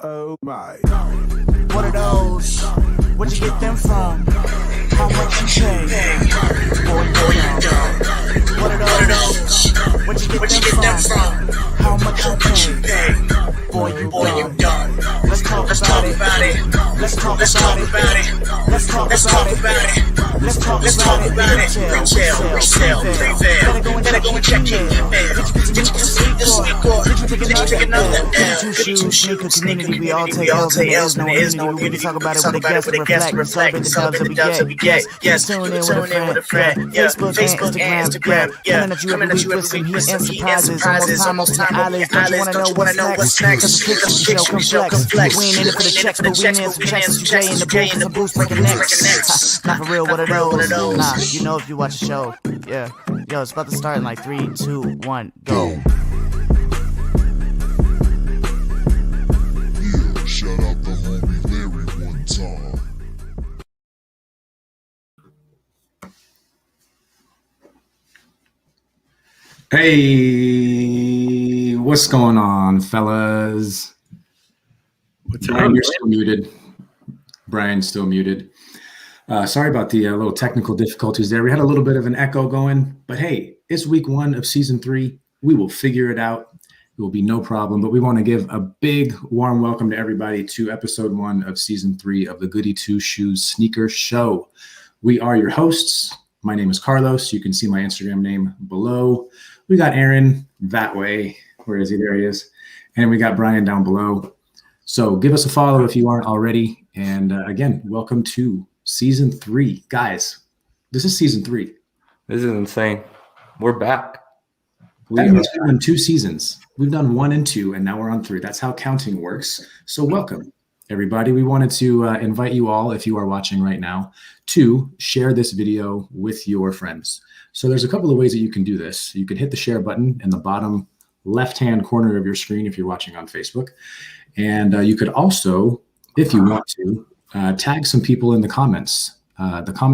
Oh my. What are those? Where'd you get them from? How much you pay? Boy, you dumb. What are those? Where'd you get them from? How much you pay? Boy, you dumb. Let's talk about it. Let's talk about it. Let's talk about it. Let's talk about it. Retail, prevail. Better go and check it. Did you sleep the sweet boy? Did you take another L? Shoes, sneaker community, we all take L's and there is no immunity. We can talk about it with a guest and reflect and celebrate the dubs that we get. Yes, tune in with a friend. Facebook and Instagram. Coming at you every week with some heat and surprises. Almost time on the eyelids. Don't you wanna know what's next? Cause the kicks from the show come flex. We ain't in it for the checks, but we in some checks. Jay in the booth breaking necks. Not for real, what are those? Nah, you know if you watch the show. Yeah. Yo, it's about to start in like 3, 2, 1, go. Shout out the homie Larry one time. Hey, what's going on, fellas? Brian, you're still muted. Brian's still muted. Sorry about the little technical difficulties there. We had a little bit of an echo going, but hey, it's week 1 of season 3. We will figure it out. It will be no problem, but we want to give a big warm welcome to everybody to episode 1 of season 3 of the Goody Two Shoes Sneaker Show. We are your hosts. My name is Carlos. You can see my Instagram name below. We got Aaron that way. Where is he? There he is. And we got Brian down below. So give us a follow if you aren't already. And again, welcome to season 3. Guys, this is season 3. This is insane. We're back. That means we've done 2 seasons. We've done 1 and 2, and now we're on 3. That's how counting works. So welcome, everybody. We wanted to invite you all, if you are watching right now, to share this video with your friends. So there's a couple of ways that you can do this. You can hit the share button in the bottom left-hand corner of your screen if you're watching on Facebook. And you could also, if you want to, tag some people in the comments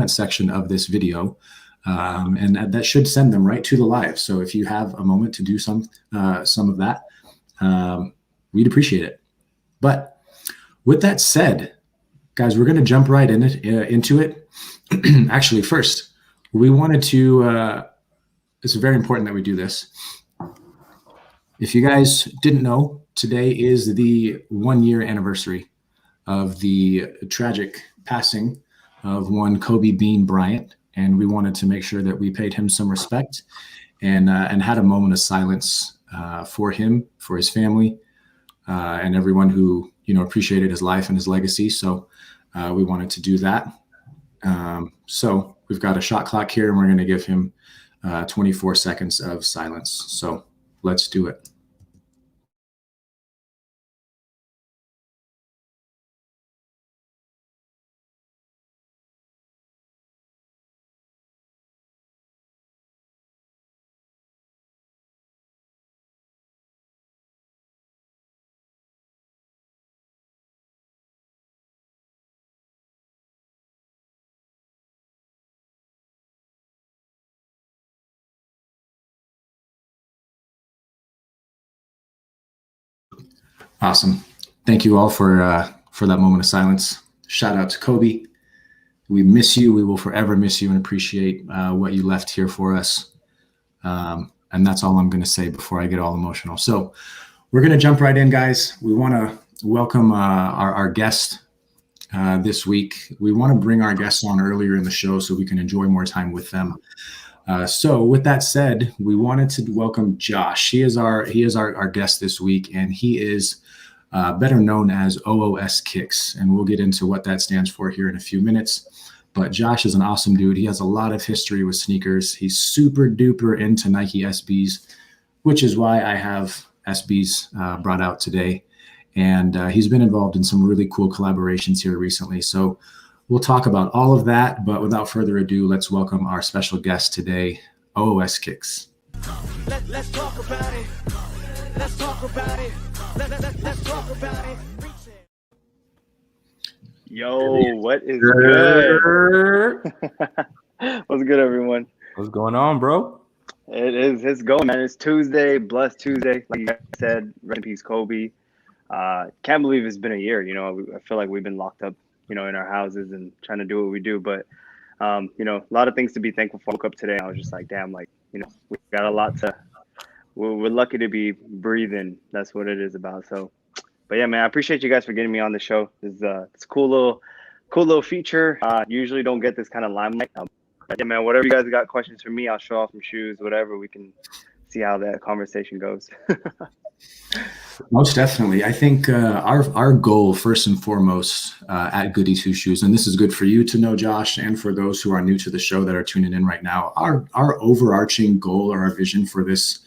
section of this video. And that should send them right to the live. So if you have a moment to do some of that, we'd appreciate it. But with that said, guys, we're going to jump right into it. Actually, first, we wanted to, it's very important that we do this. If you guys didn't know, today is the 1-year anniversary of the tragic passing of one Kobe Bean Bryant. And we wanted to make sure that we paid him some respect and had a moment of silence for him, for his family, and everyone who, appreciated his life and his legacy. So we wanted to do that. So we've got a shot clock here, and we're going to give him 24 seconds of silence. So let's do it. Awesome. Thank you all for that moment of silence. Shout out to Kobe. We miss you. We will forever miss you and appreciate what you left here for us. And that's all I'm going to say before I get all emotional. So we're going to jump right in, guys. We want to welcome our guest this week. We want to bring our guests on earlier in the show so we can enjoy more time with them. So with that said, we wanted to welcome Josh. He is our guest this week, and he is better known as OOS Kicks, and we'll get into what that stands for here in a few minutes. But Josh is an awesome dude. He has a lot of history with sneakers. He's super duper into Nike SBs, which is why I have SBs brought out today. And he's been involved in some really cool collaborations here recently. So we'll talk about all of that, but without further ado, let's welcome our special guest today, OOS Kicks. Let's talk about it. Let's talk about it. Let's talk about it. Yo, what is good? What's good, everyone? What's going on, bro? It's going, man. It's Tuesday, blessed Tuesday. Like you guys said, rest in peace, Kobe. Can't believe it's been a year. I feel like we've been locked up, in our houses and trying to do what we do. But, a lot of things to be thankful for. I woke up today. I was just like, damn, we got a lot we're lucky to be breathing. That's what it is about. So, but yeah, man, I appreciate you guys for getting me on the show. It's a cool little feature. Usually don't get this kind of limelight. But yeah, man, whatever you guys got questions for me, I'll show off some shoes, whatever. We can see how that conversation goes. Most definitely. I think our goal, first and foremost, at Goody Two Shoes, and this is good for you to know, Josh, and for those who are new to the show that are tuning in right now, our overarching goal or our vision for this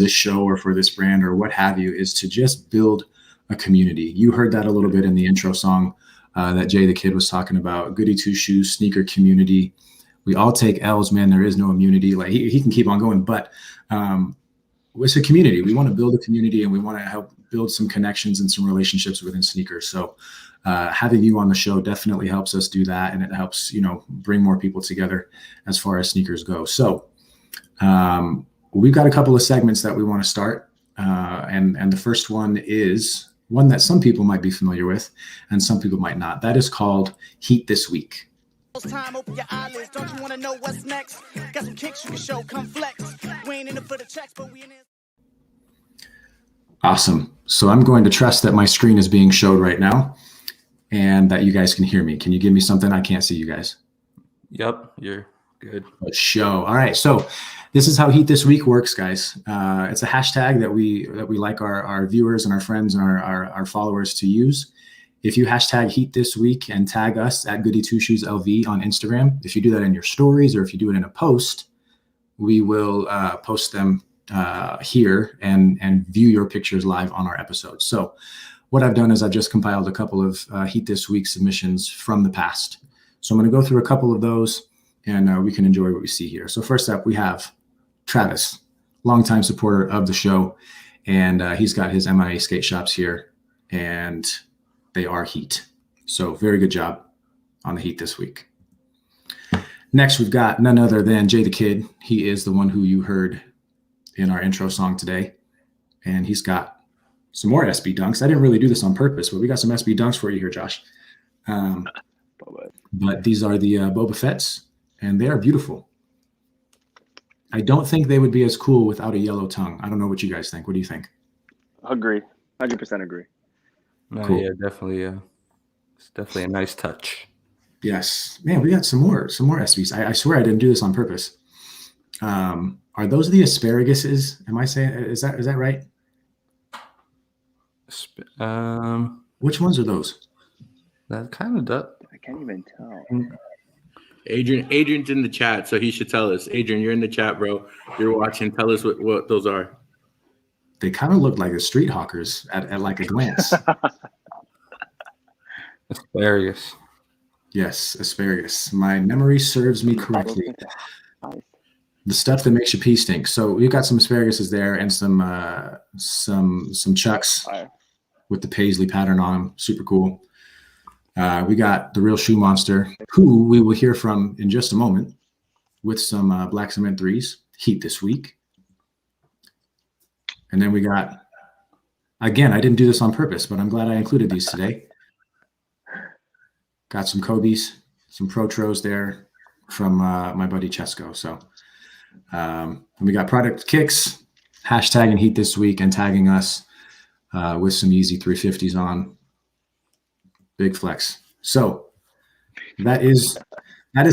show or for this brand or what have you is to just build a community. You heard that a little bit in the intro song that Jay the Kid was talking about. Goody Two Shoes, sneaker community. We all take L's, man. There is no immunity. Like he can keep on going, but it's a community. We want to build a community and we want to help build some connections and some relationships within sneakers. So having you on the show definitely helps us do that. And it helps, bring more people together as far as sneakers go. So we've got a couple of segments that we want to start. And the first one is one that some people might be familiar with and some people might not. That is called Heat This Week. Time, open your eyelids. Don't you want to know what's next? Got some kicks you can show, come flex. We ain't in it for the checks, but we in it. Awesome. So I'm going to trust that my screen is being showed right now and that you guys can hear me. Can you give me something? I can't see you guys. Yep, you're good. Let's show. All right. So this is how Heat This Week works, guys. It's a hashtag that we like our viewers and our friends and our followers to use. If you hashtag Heat This Week and tag us at Goody Two Shoes LV on Instagram, if you do that in your stories or if you do it in a post, we will post them here and view your pictures live on our episodes. So what I've done is I've just compiled a couple of Heat This Week submissions from the past. So I'm going to go through a couple of those and we can enjoy what we see here. So first up, we have Travis, longtime supporter of the show, and he's got his MIA skate shops here, and they are Heat. So very good job on the Heat this week. Next, we've got none other than Jay the Kid. He is the one who you heard in our intro song today. And he's got some more SB Dunks. I didn't really do this on purpose, but we got some SB Dunks for you here, Josh. But these are the Boba Fett's, and they are beautiful. I don't think they would be as cool without a yellow tongue. I don't know what you guys think. What do you think? Agree. 100% agree. No, Cool. Yeah, definitely. It's definitely a nice touch. Yes, man, we got some more SBs. I swear I didn't do this on purpose. Are those the asparaguses? Am I saying is that right? Which ones are those? That kind of does. I can't even tell. Adrian's in the chat, so he should tell us. Adrian, you're in the chat, bro. You're watching. Tell us what those are. They kind of look like the street hawkers at like a glance. Asparagus. Yes, asparagus. My memory serves me correctly. The stuff that makes your pee stink. So we've got some asparaguses there and some chucks with the paisley pattern on them. Super cool. We got the Real Shoe Monster, who we will hear from in just a moment, with some Black Cement 3s, Heat this week. And then we got, again, I didn't do this on purpose, but I'm glad I included these today. Got some Kobe's, some Protros there from my buddy Chesco. So we got Product Kicks, hashtagging Heat this week and tagging us with some Yeezy 350s on. Big flex. So that is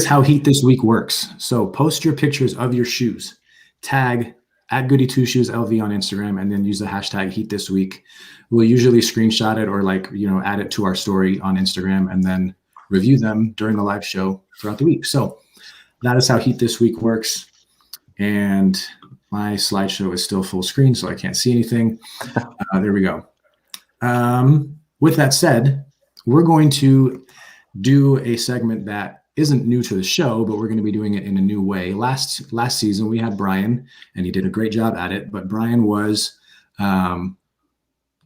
how Heat this week works. So post your pictures of your shoes, tag at Goody Two Shoes LV on Instagram, and then use the hashtag Heat this week. We'll usually screenshot it or add it to our story on Instagram and then review them during the live show throughout the week. So that is how Heat this week works. And my slideshow is still full screen, so I can't see anything. There we go. With that said, we're going to do a segment that isn't new to the show, but we're going to be doing it in a new way. Last season, we had Brian, and he did a great job at it, but Brian was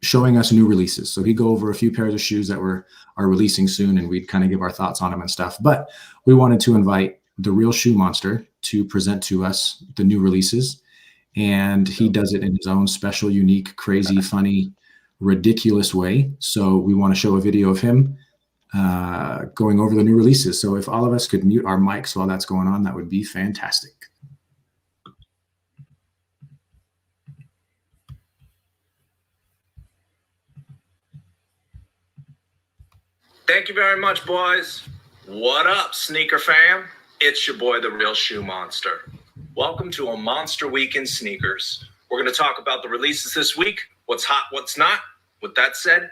showing us new releases. So he'd go over a few pairs of shoes that are releasing soon, and we'd kind of give our thoughts on them and stuff. But we wanted to invite the Real Shoe Monster to present to us the new releases, and he does it in his own special, unique, crazy, funny, ridiculous way. So we want to show a video of him going over the new releases. So if all of us could mute our mics while that's going on, that would be fantastic. Thank you very much, boys. What up, sneaker fam? It's your boy, the Real Shoe Monster. Welcome to a Monster Week in Sneakers. We're going to talk about the releases this week, what's hot, what's not. With that said,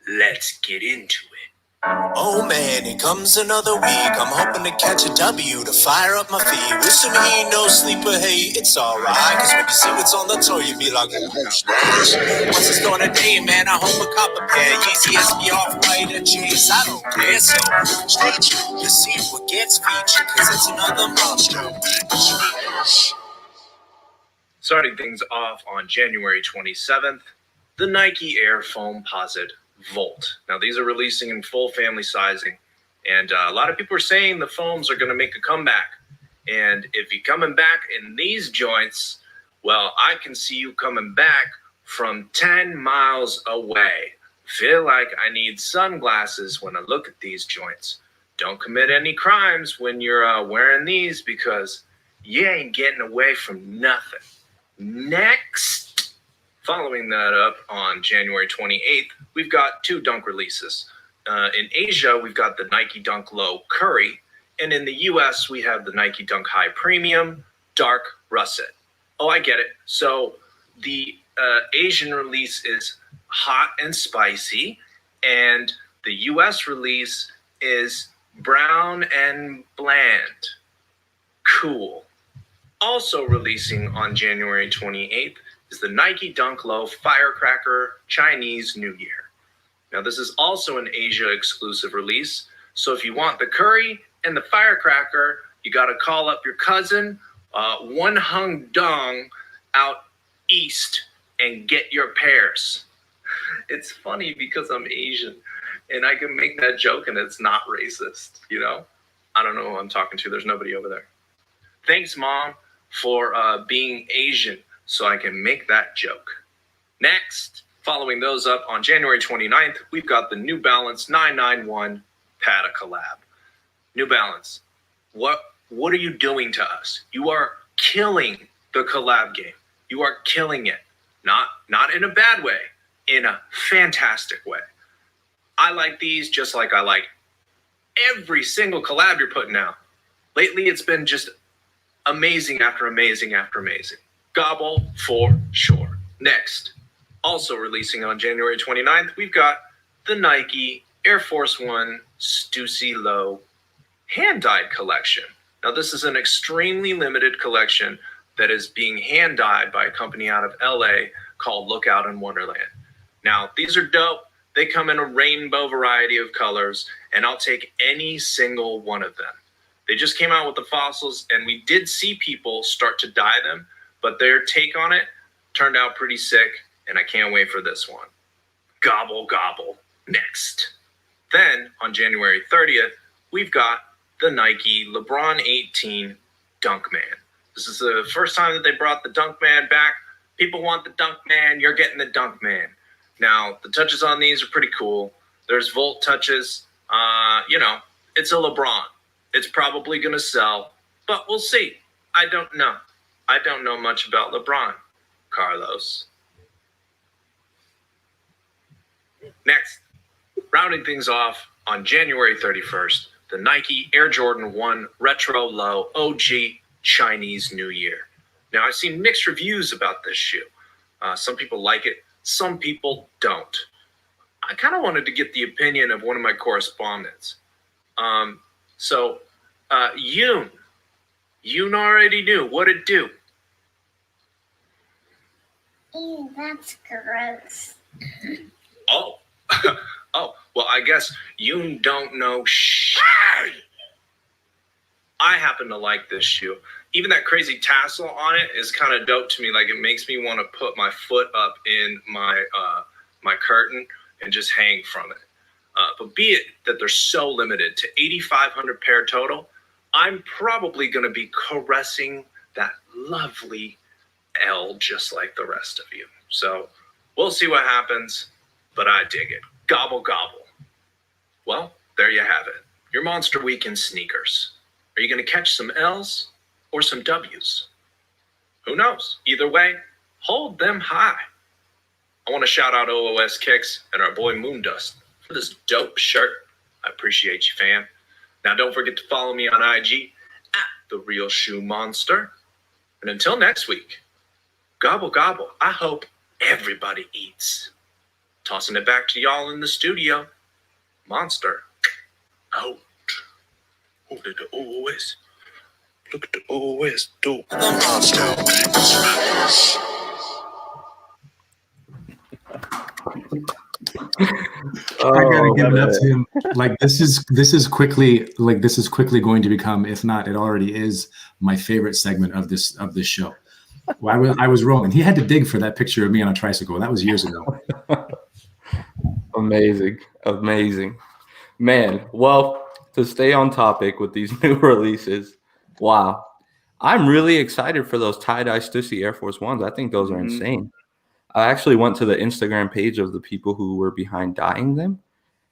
let's get into it. Oh man, here comes another week. I'm hoping to catch a W to fire up my feet. Wishing he ain't no sleeper, hey, it's alright. Cause when you see what's on the tour, you be like, oh, nice. What's the store today, man? I hope a copper pair. Yeezy SB off-white or chase, I don't care. So, stay tuned to see what gets featured. Cause it's another monster week. Starting things off on January 27th, the Nike Air Foamposite Volt. Now, these are releasing in full family sizing, and a lot of people are saying the foams are going to make a comeback. And if you're coming back in these joints, well, I can see you coming back from 10 miles away. Feel like I need sunglasses when I look at these joints. Don't commit any crimes when you're wearing these, because you ain't getting away from nothing. Next, following that up on January 28th, we've got two Dunk releases. In Asia, we've got the Nike Dunk Low Curry, and in the US, we have the Nike Dunk High Premium Dark Russet. Oh, I get it. So the Asian release is hot and spicy, and the US release is brown and bland. Cool. Also releasing on January 28th is the Nike Dunk Low Firecracker Chinese New Year. Now, this is also an Asia exclusive release. So if you want the curry and the firecracker, you got to call up your cousin, One Hung Dong, out east and get your pairs. It's funny because I'm Asian and I can make that joke and it's not racist, you know? I don't know who I'm talking to. There's nobody over there. Thanks, Mom, for being Asian so I can make that joke. Next, following those up on January 29th, we've got the New Balance 991 Pata collab. New Balance, what are you doing to us? You are killing the collab game. You are killing it. Not in a bad way, in a fantastic way. I like these just like I like every single collab you're putting out. Lately, it's been just amazing after amazing after amazing. Gobble for sure. Next, also releasing on January 29th, we've got the Nike Air Force One Stussy Low hand-dyed collection. Now, this is an extremely limited collection that is being hand-dyed by a company out of LA called Lookout in Wonderland. Now, these are dope. They come in a rainbow variety of colors, and I'll take any single one of them. They just came out with the fossils, and we did see people start to dye them, but their take on it turned out pretty sick, and I can't wait for this one. Gobble, gobble. Next. Then, on January 30th, we've got the Nike LeBron 18 Dunkman. This is the first time that they brought the Dunkman back. People want the Dunkman. You're getting the Dunkman. Now, the touches on these are pretty cool. There's Volt touches. It's a LeBron. It's probably going to sell, but we'll see. I don't know. I don't know much about LeBron, Carlos. Next, rounding things off on January 31st, the Nike Air Jordan 1 Retro Low OG Chinese New Year. Now, I've seen mixed reviews about this shoe. Some people like it. Some people don't. I kind of wanted to get the opinion of one of my correspondents. Yoon already knew what it do. Ew, that's gross. Oh, well, I guess you don't know shit. I happen to like this shoe. Even that crazy tassel on it is kind of dope to me. Like, it makes me want to put my foot up in my my curtain and just hang from it. But be it that they're so limited to 8,500 pair total, I'm probably going to be caressing that lovely L just like the rest of you. So we'll see what happens. but I dig it. Gobble, gobble. Well, there you have it. Your Monster Weekend sneakers. Are you going to catch some L's or some W's? Who knows? Either way, hold them high. I want to shout out OOS Kicks and our boy Moondust for this dope shirt. I appreciate you, fam. Now, don't forget to follow me on IG @TheRealShoeMonster. And until next week, gobble, gobble. I hope everybody eats. Tossing it back to y'all in the studio. Monster out. Oh, the OOS. Look at the OOS dope. I gotta give it up to him. Like this is quickly going to become, if not, it already is my favorite segment of this show. Well, I was rolling. He had to dig for that picture of me on a tricycle. That was years ago. Amazing. Man, well, to stay on topic with these new releases, wow. I'm really excited for those tie-dye Stussy Air Force Ones. I think those are insane. I actually went to the Instagram page of the people who were behind dyeing them,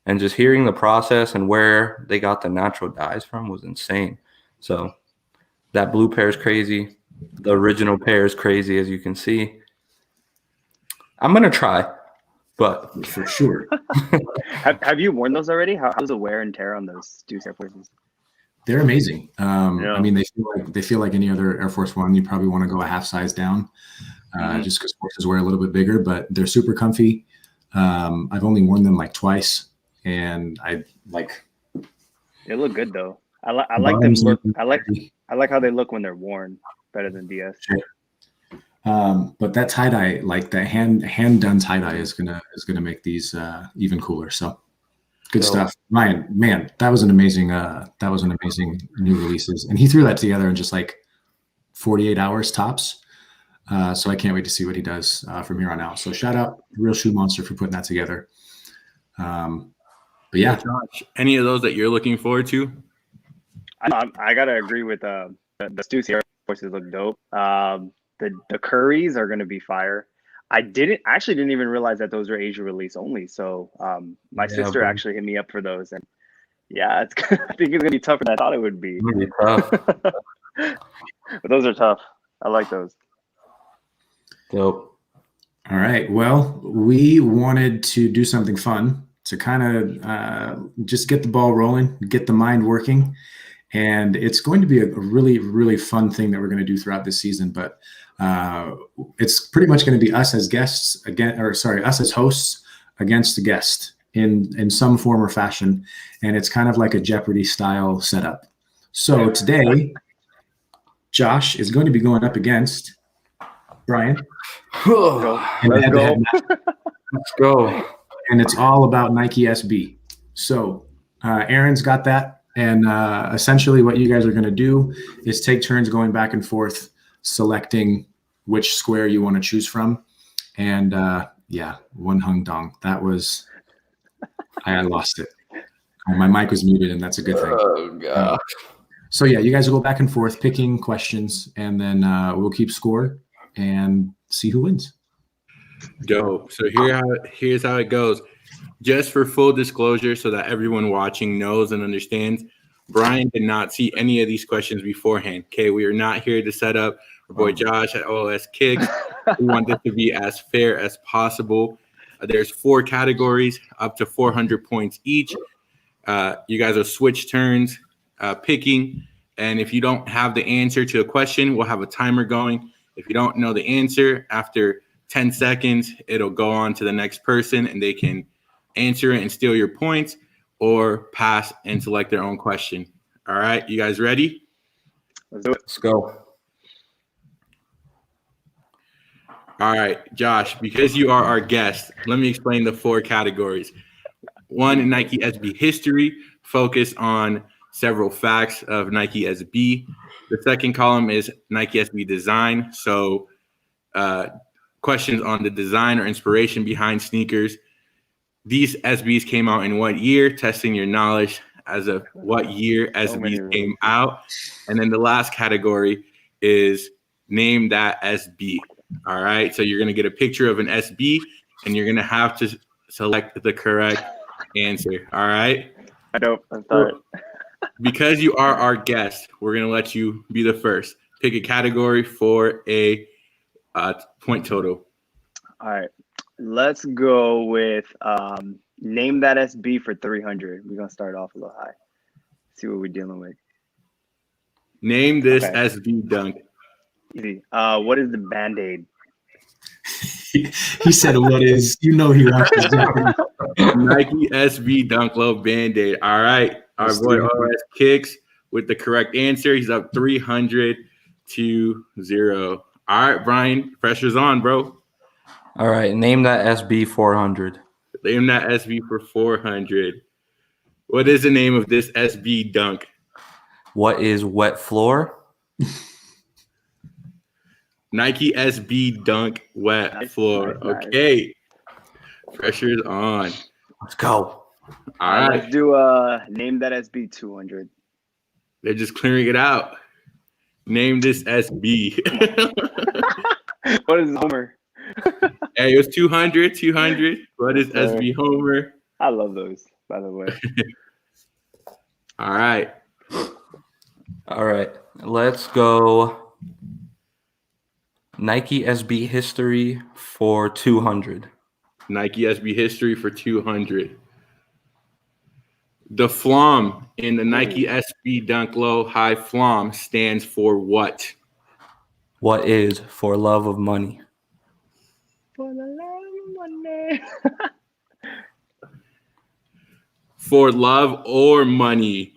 and just hearing the process and where they got the natural dyes from was insane. So that blue pair is crazy. The original pair is crazy, as you can see. I'm going to try, but For sure. Have you worn those already? How's the wear and tear on those Stussy Air Forces? They're amazing. Yeah. I mean, they feel like any other Air Force One. You probably want to go a half size down, just because forces wear a little bit bigger, but they're super comfy. I've only worn them like twice, and I like. They look good though. I like them. I like how they look when they're worn. Better than DS. But that tie dye, like that hand done tie dye, is gonna make these even cooler. So. Good stuff, Ryan. Man, that was an amazing new releases, and he threw that together in just like 48 hours tops. So I can't wait to see what he does from here on out. So shout out Real Shoe Monster for putting that together. But yeah, Josh, any of those that you're looking forward to? I gotta agree with the Stussy Air Forces look dope. The Currys are gonna be fire. I actually didn't even realize that those were Asia release only. So my sister actually hit me up for those, and yeah, I think it's gonna be tougher than I thought it would be. really tough. But those are tough. I like those. Dope. all right. Well, we wanted to do something fun to kind of just get the ball rolling, get the mind working, and it's going to be a really, really fun thing that we're going to do throughout this season. But it's pretty much going to be us as guests us as hosts against the guest in some form or fashion, and it's kind of like a Jeopardy style setup. So today, Josh is going to be going up against Brian. Let's go. Let's go. And it's all about Nike SB. So Aaron's got that, and essentially what you guys are going to do is take turns going back and forth, selecting which square you want to choose from. And one hung dong. That was, I lost it. Oh, my mic was muted, and that's a good thing. Oh, God. So yeah, you guys will go back and forth picking questions, and then we'll keep score and see who wins. Dope. So here's how it goes. Just for full disclosure, so that everyone watching knows and understands, Brian did not see any of these questions beforehand. Okay, we are not here to set up our boy Josh at OOS Kicks. We want this to be as fair as possible. There's 4 categories, up to 400 points each. You guys will switch turns picking, and if you don't have the answer to a question, we'll have a timer going. If you don't know the answer, after 10 seconds, it'll go on to the next person, and they can answer it and steal your points, or pass and select their own question. All right, you guys ready? Let's do it. Let's go. All right, Josh, because you are our guest, let me explain the 4 categories. 1, Nike SB history, focus on several facts of Nike SB. The second column is Nike SB design, so questions on the design or inspiration behind sneakers. These SBs came out in what year, testing your knowledge as of what year SBs came out. And then the last category is name that SB. All right, so you're going to get a picture of an SB, and you're going to have to select the correct answer. All right. I don't. I thought. Because you are our guest, we're going to let you be the first. Pick a category for a point total. All right. Let's go with name that SB for 300. We're going to start off a little high. See what we're dealing with. Name this Okay. SB dunk. Easy. What is the Band-Aid? He said, "What is?" You know he wants to do. Nike SB Dunk Low Band-Aid. All right. Our boy OOS Kicks with the correct answer. He's up 300 to 0. All right, Brian. Pressure's on, bro. All right. Name that SB 400. Name that SB for 400. What is the name of this SB dunk? What is wet floor? Nike SB Dunk Wet Floor. Nice. Okay. Pressure's on. Let's go. All right. Let's do name that SB 200. They're just clearing it out. Name this SB. What is Homer? Hey, it was 200. What is SB Homer? I love those, by the way. All right. All right. Let's go. Nike SB history for 200. Nike SB history for 200. The FLOM in the Nike SB Dunk Low High FLOM stands for what? What is for love of money? For the love of money. For love or money.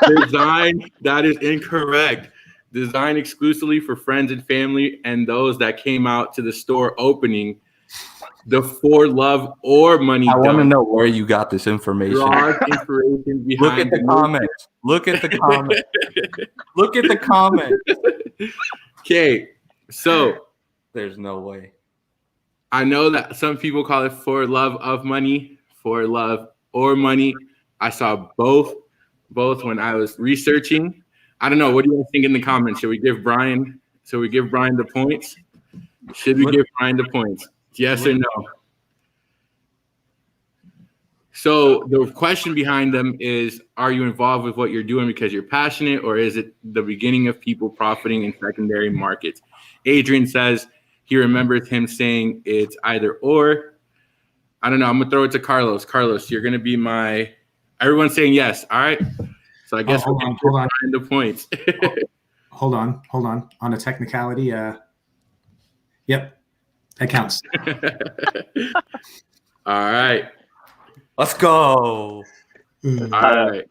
Design, that is incorrect. Designed exclusively for friends and family and those that came out to the store opening. The for love or money. I want to know where you got this information. Information behind Look at the comments. Look at the comments. Look at the comments. Okay, so There's no way. I know that some people call it for love of money, for love or money. I saw both when I was researching. I don't know. What do you guys think in the comments? Should we give Brian the points? Should we give Brian the points? Yes or no? So the question behind them is, are you involved with what you're doing because you're passionate, or is it the beginning of people profiting in secondary markets? Adrian says he remembers him saying it's either or. I don't know. I'm going to throw it to Carlos. Carlos, you're going to be everyone's saying yes. All right. So I guess hold on. the points. Hold on. On a technicality, yep, that counts. All right. Let's go. All right.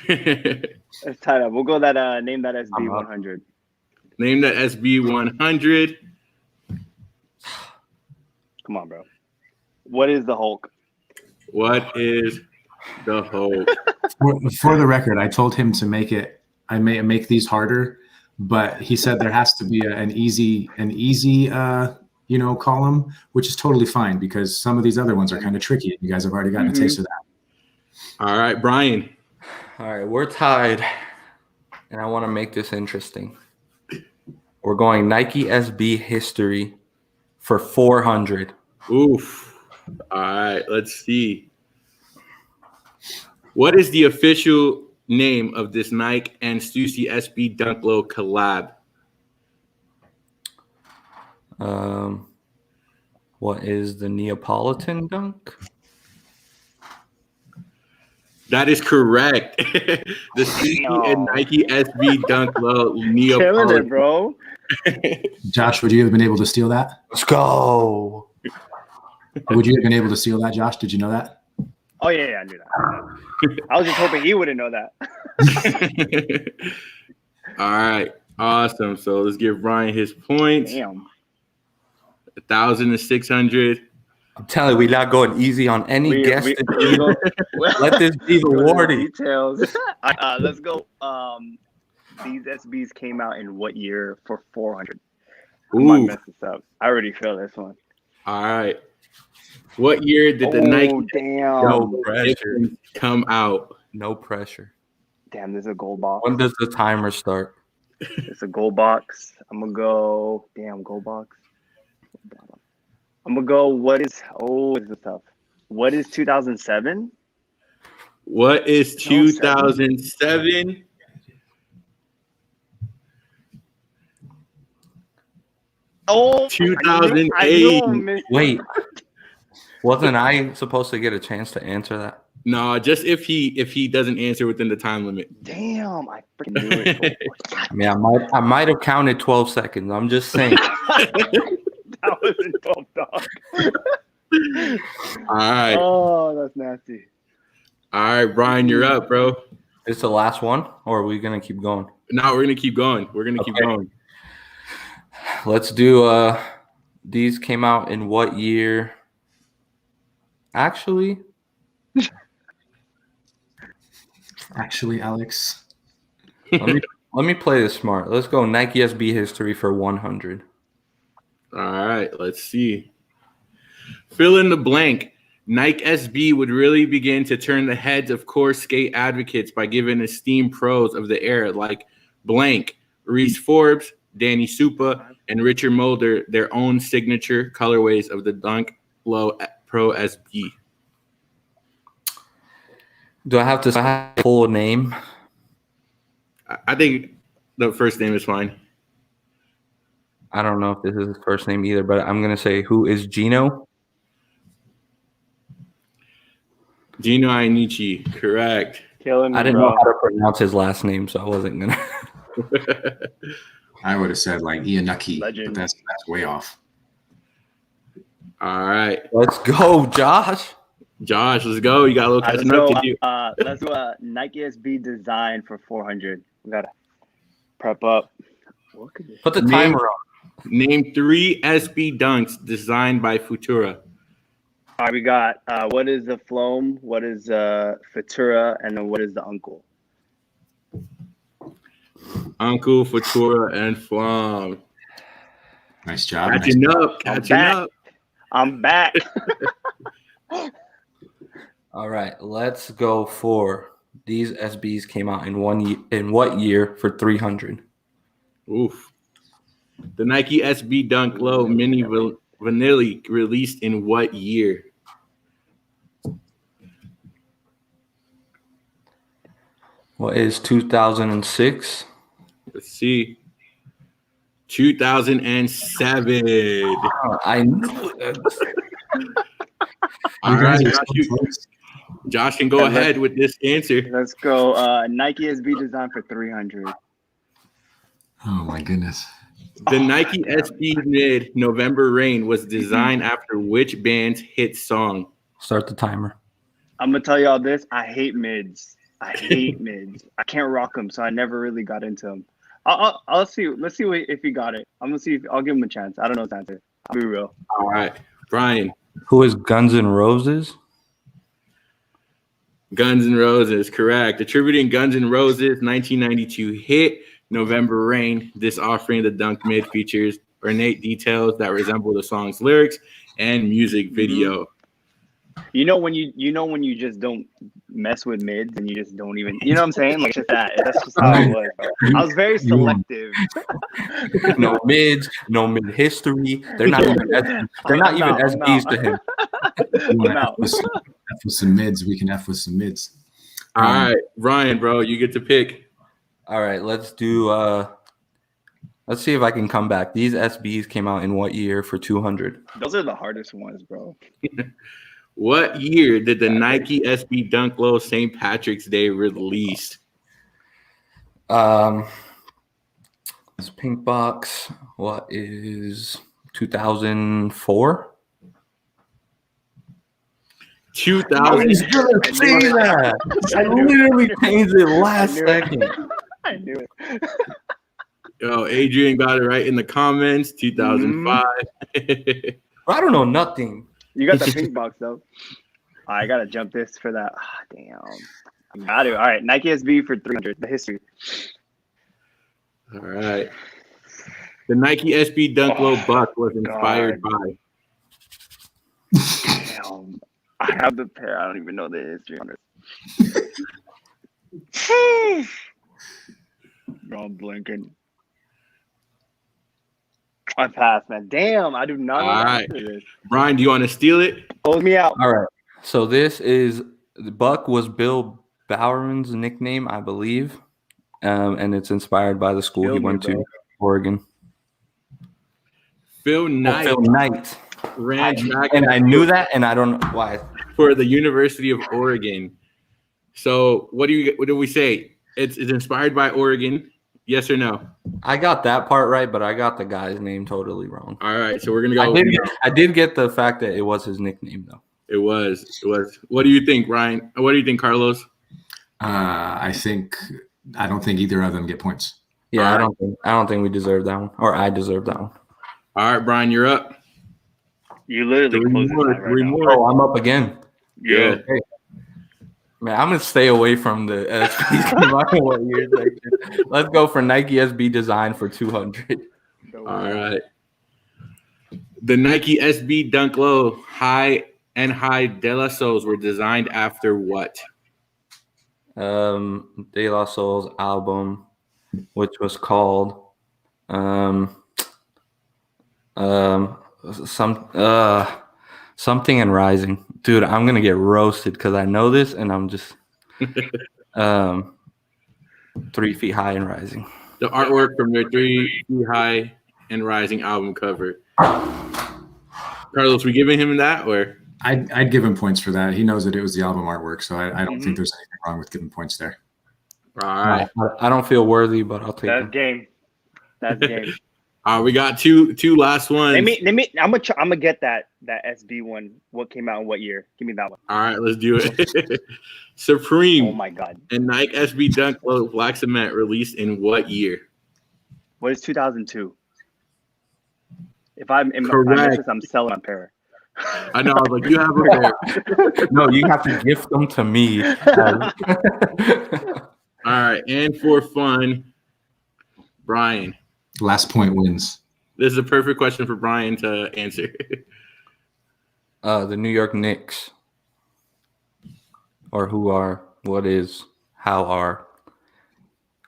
Let's tie it up. We'll go that name that SB 100. Name that SB 100. Come on, bro. What is the Hulk? What is the Hulk? For the record, I told him to make it. I may make these harder, but he said there has to be an easy column, which is totally fine because some of these other ones are kind of tricky. You guys have already gotten a taste of that. All right, Brian. All right, we're tied, and I want to make this interesting. We're going Nike SB history for 400. Oof. All right, let's see. What is the official name of this Nike and Stussy SB Dunk Low collab? What is the Neapolitan dunk? That is correct. The Stussy and Nike SB Dunk Low Neapolitan. Killing it, bro. Josh, would you have been able to steal that? Let's go. Would you have been able to steal that, Josh? Did you know that? Oh, yeah, I knew that. I was just hoping he wouldn't know that. All right. Awesome. So let's give Brian his points. Damn. 1,600. I'm telling you, we're not going easy on any guest. Let this be the warning. Details. Let's go. These SBs came out in what year for 400? I might mess this up. I already feel this one. All right. What year did the Nike No pressure come out? No pressure. Damn, there's a gold box. When does the timer start? It's a gold box. I'm gonna go. Damn, gold box. I'm gonna go. What is? Oh, this is tough. What is 2007? What is 2007? Oh, 2008. Wait, wasn't I supposed to get a chance to answer that? No, just if he doesn't answer within the time limit. Damn, I freaking knew it. I mean, I might have counted 12 seconds. I'm just saying. That wasn't 12, dog. All right. Oh, that's nasty. All right, Brian, you're up, bro. It's the last one, or are we gonna keep going? No, we're gonna keep going. Keep going. Let's do these came out in what year? Actually, Alex. let me play this smart. Let's go Nike SB history for 100. All right, let's see. Fill in the blank. Nike SB would really begin to turn the heads of core skate advocates by giving esteemed pros of the era like blank, Reese Forbes, Danny Supa, and Richard Mulder their own signature colorways of the Dunk Low Pro SB. Do I have to say full name? I think the first name is fine. I don't know if this is his first name either, but I'm gonna say who is Gino? Gino Inichi, correct. Killing me, I didn't bro. know how to pronounce his last name, so I wasn't gonna. I would have said like Iannuki, Legend. but that's way off. All right, Let's go, Josh. Josh, let's go. You got a little Let's catching up go. to do. Let's do a Nike SB design for 400. We gotta prep up. What could this? Put the timer on. Name 3 SB dunks designed by Futura. All right, we got what is the Floam, what is Futura, and then what is the Uncle? Uncle, Futura, and Flom. Nice job. Catching up. I'm back. All right, let's go for these SBs came out in what year for 300? Oof. The Nike SB Dunk Low Mini Vanilla released in what year? What is 2006? Let's see. 2007. I knew it. All right, Josh can go ahead with this answer. Let's go. Nike SB design for 300. Oh my goodness. The Nike SB Mid November Rain was designed after which band's hit song? Start the timer. I'm gonna tell y'all this. I hate mids. I can't rock them, so I never really got into them. I'll see. Let's see if he got it. I'm gonna see if I'll give him a chance. I don't know his answer. I'll be real. All right, Brian. Who is Guns N' Roses? Guns N' Roses, correct. Attributing Guns N' Roses 1992 hit November Rain. This offering the Dunk Mid features ornate details that resemble the song's lyrics and music video. You know when you just don't mess with mids and you just don't even, you know what I'm saying? Like just that. That's just how it was. Bro. I was very selective. No mids, no mid history. They're not even SBs to him. F with some mids. We can F with some mids. All right, Ryan, bro, you get to pick. All right, let's do. Let's see if I can come back. These SBs came out in what year for 200? Those are the hardest ones, bro. What year did the Nike SB Dunk Low St. Patrick's Day released? This pink box. What is 2004? 2000. I was gonna say that. I literally changed it last second. I knew it. Yo, Adrian got it right in the comments. 2005. I don't know nothing. You got the pink box though. I gotta jump this for that. Ah, damn. I got it. All right, Nike SB for 300. The history. All right. The Nike SB Dunk Low Buck was inspired by. Damn. I have the pair. I don't even know the history on it. Bro, I'm blinking. I passed, man. Damn, I do not know All how to right. do this. Brian, do you want to steal it? Hold me out. All right. So this is Buck was Bill Bowerman's nickname, I believe, and it's inspired by the school he Kill me, went to, bro. Oregon. Phil Knight Phil Knight. ran track And I knew that, and I don't know why. for the University of Oregon. So what do we say? It's inspired by Oregon. Yes or no? I got that part right, but I got the guy's name totally wrong. All right, so we're gonna go. I did get the fact that it was his nickname, though. It was. What do you think, Ryan? What do you think, Carlos? I don't think either of them get points. Yeah, I don't think we deserve that one, or I deserve that one. All right, Brian, you're up. You literally closed it out right now. Oh, I'm up again. Yeah. Okay. Man, I'm gonna stay away from the SBs. No matter what year section. Let's go for Nike SB design for 200. All right. The Nike SB Dunk Low High and High De La Souls were designed after what? De La Soul's album, which was called something and Rising. Dude, I'm gonna get roasted because I know this, and I'm just 3 Feet High and Rising. The artwork from their 3 Feet High and Rising album cover. Carlos, we giving him that, or? I'd give him points for that. He knows that it was the album artwork, so I don't think there's anything wrong with giving points there. All right. I don't feel worthy, but I'll take That's it. game. That's game. We got two last ones. Let me. I'm gonna get that SB one. What came out in what year? Give me that one. All right, let's do it. Supreme. Oh my God. And Nike SB Dunk Low Black Cement released in what year? What is 2002? If I miss Correct. this, I'm selling a pair. I know. I was like, you have a pair. No, you have to gift them to me. All right, and for fun, Brian. Last point wins. This is a perfect question for Brian to answer. The New York Knicks. Or who are, what is, how are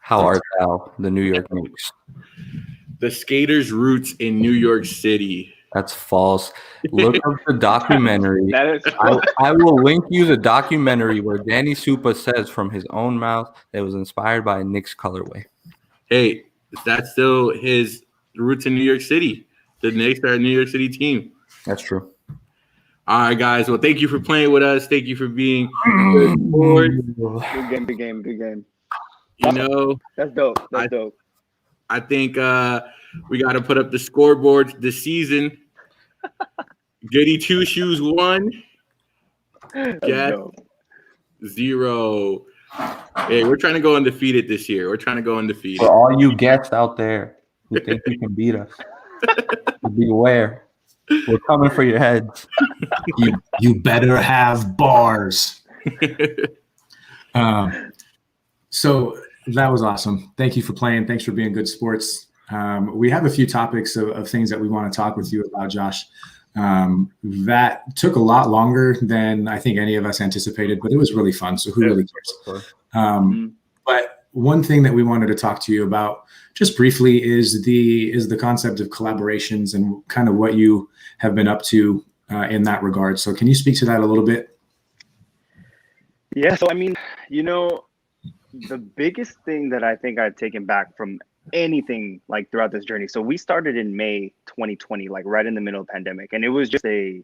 thou the New York Knicks? The skaters' roots in New York City. That's false. Look up the documentary. That is. I will link you the documentary where Danny Supa says from his own mouth that it was inspired by a Knicks colorway. Hey, that's still his roots in New York City. The Knicks are a New York City team. That's true. All right, guys. Well, thank you for playing with us. Thank you for being good sports. Good game. You know, That's dope. That's dope. I think we got to put up the scoreboards this season. Goody Two Shoes 1. Jeff 0. Hey, we're trying to go undefeated this year. We're trying to go undefeated. For all you guests out there who think you can beat us, beware. We're coming for your heads. You better have bars. So that was awesome. Thank you for playing. Thanks for being good sports. We have a few topics of things that we want to talk with you about, Josh. That took a lot longer than I think any of us anticipated, but it was really fun. So who really cares? But one thing that we wanted to talk to you about just briefly is the concept of collaborations and kind of what you have been up to in that regard. So can you speak to that a little bit? Yeah. So I mean, you know, the biggest thing that I think I've taken back from anything like throughout this journey. So we started in May 2020, like right in the middle of the pandemic, and it was just a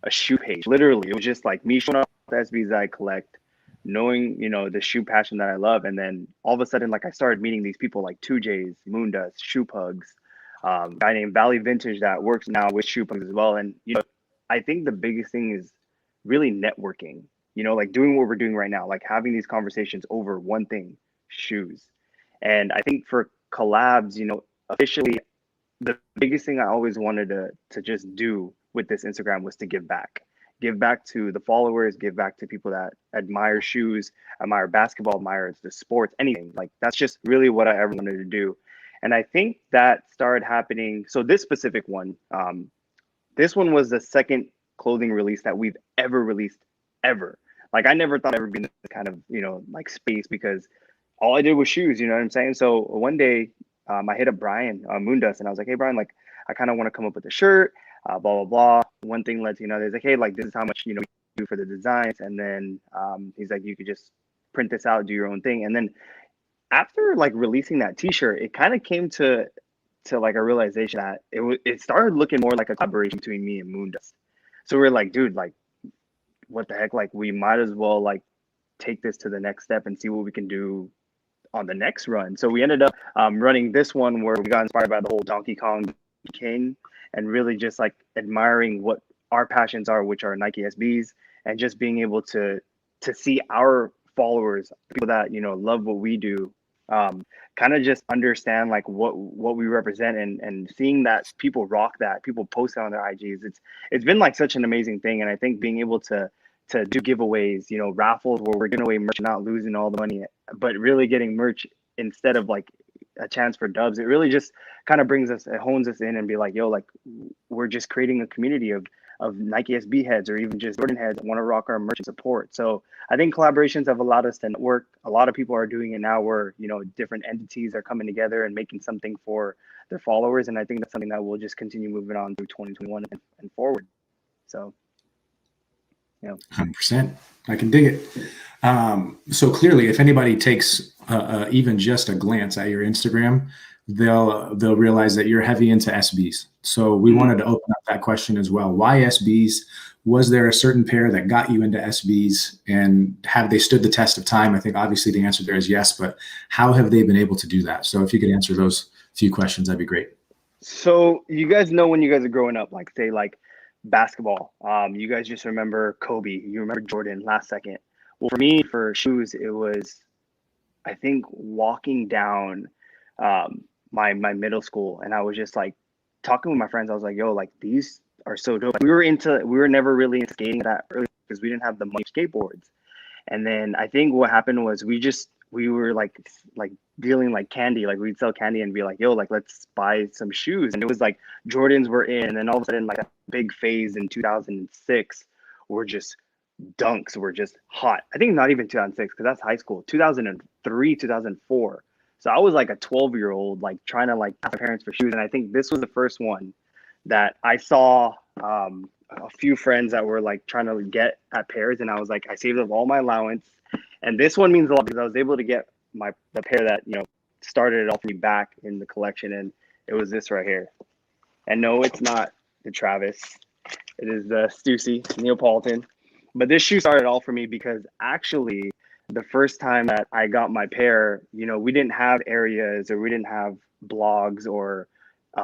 shoe page. Literally, it was just like me showing off the SBs I collect, knowing, you know, the shoe passion that I love, and then all of a sudden, like I started meeting these people like 2J's, Moondust, Shoe Pugs, guy named Valley Vintage that works now with Shoe Pugs as well. And you know, I think the biggest thing is really networking. You know, like doing what we're doing right now, like having these conversations over one thing, shoes. And I think for collabs, you know, officially, the biggest thing I always wanted to just do with this Instagram was to give back to the followers, give back to people that admire shoes, admire basketball, admire the sports, anything. Like that's just really what I ever wanted to do. And I think that started happening. So this specific one, this one was the second clothing release that we've ever released ever. Like I never thought I'd ever be in this kind of, you know, like space because all I did was shoes, you know what I'm saying? So one day I hit up Brian Moondust and I was like, hey, Brian, like I kind of want to come up with a shirt, blah, blah, blah. One thing led to another. He's like, hey, like this is how much, you know, do for the designs, and then he's like, you could just print this out, do your own thing. And then after like releasing that T-shirt, it kind of came to like a realization that it started looking more like a collaboration between me and Moondust. So we're like, dude, like, what the heck? Like, we might as well like take this to the next step and see what we can do on the next run. So we ended up running this one where we got inspired by the whole Donkey Kong King, and really just like admiring what our passions are, which are Nike SBs, and just being able to see our followers, people that, you know, love what we do, kind of just understand like what we represent, and seeing that people rock that, people post it on their IGs. It's been like such an amazing thing. And I think being able to do giveaways, you know, raffles where we're giving away merch, not losing all the money, but really getting merch instead of like a chance for dubs, it really just kind of brings us, it hones us in and be like, yo, like, we're just creating a community of Nike SB heads, or even just Jordan heads that want to rock our merch and support. So I think collaborations have allowed us to network. A lot of people are doing it now where, you know, different entities are coming together and making something for their followers. And I think that's something that will just continue moving on through 2021 and forward. So, you know. 100%. I can dig it. So clearly, if anybody takes even just a glance at your Instagram, they'll realize that you're heavy into SBs. So we wanted to open up that question as well. Why SBs? Was there a certain pair that got you into SBs, and have they stood the test of time? I think obviously the answer there is yes, but how have they been able to do that? So if you could answer those few questions, that'd be great. So you guys know, when you guys are growing up, like say like basketball, you guys just remember Kobe, you remember Jordan last second. Well, for me, for shoes, it was, I think, walking down my middle school, and I was just like talking with my friends. I was like, yo, like, these are so dope. Like, we were never really into skating that early because we didn't have the money skateboards. And then I think what happened was we were like dealing like candy, like we'd sell candy and be like, yo, like, let's buy some shoes. And it was like Jordans were in, and then all of a sudden, like, a big phase in 2006 were just dunks were just hot. I think not even 2006, because that's high school. 2003, 2004. So I was like a 12-year-old, like trying to like ask my parents for shoes. And I think this was the first one that I saw a few friends that were like trying to get at pairs. And I was like, I saved up all my allowance. And this one means a lot because I was able to get the pair that, you know, started it all for me back in the collection. And it was this right here. And no, it's not the Travis. It is the Stussy Neapolitan. But this shoe started all for me because actually the first time that I got my pair, you know, we didn't have areas, or we didn't have blogs or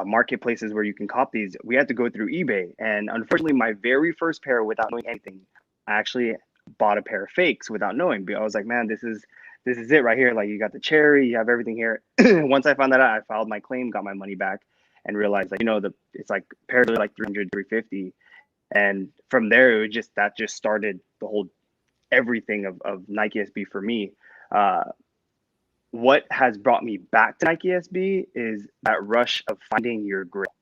marketplaces where you can cop these. We had to go through eBay. And unfortunately, my very first pair, without knowing anything, I actually bought a pair of fakes without knowing. But I was like, man, this is it right here. Like, you got the cherry, you have everything here. Once I found that out, I filed my claim, got my money back, and realized, like, you know, it's like pairs are like 300, 350. And from there, that just started the whole everything of Nike SB for me. What has brought me back to Nike SB is that rush of finding your grail.